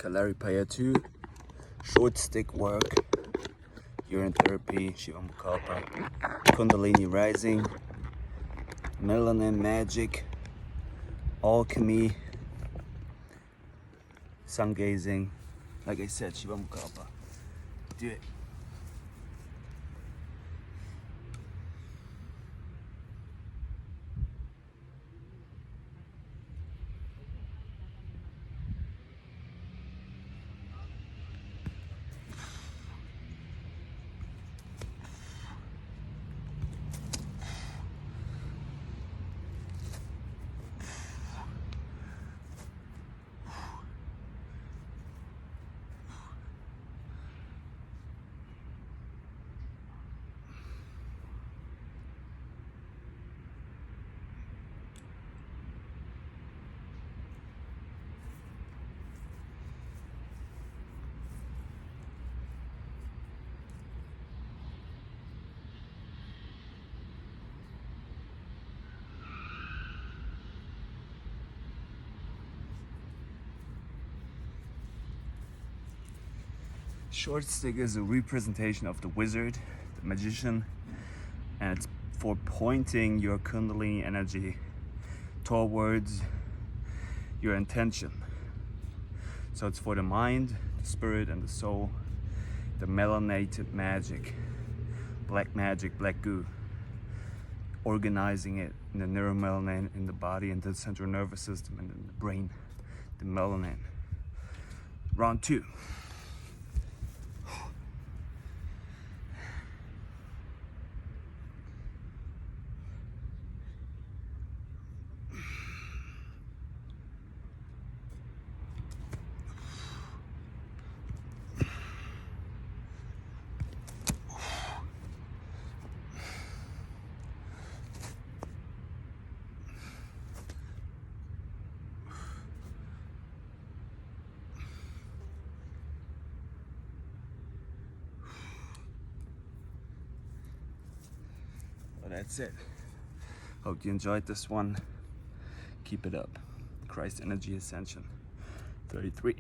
Kalaripayattu, short stick work, urine therapy, Shivamukalpa, Kundalini rising, Melanin, Magick, Alchemy, sun gazing. Like I said, Shivamukalpa. Do it. Short stick is a representation of the wizard, the magician, and it's for pointing your Kundalini energy towards your intention. So it's for the mind, the spirit, and the soul. The melanated magic, black magic, black goo, organizing it in the neuromelanin in the body and the central nervous system and in the brain, the melanin. Round 2. Well, that's it. Hope you enjoyed this one. Keep it up. Christ Energy Ascension 33.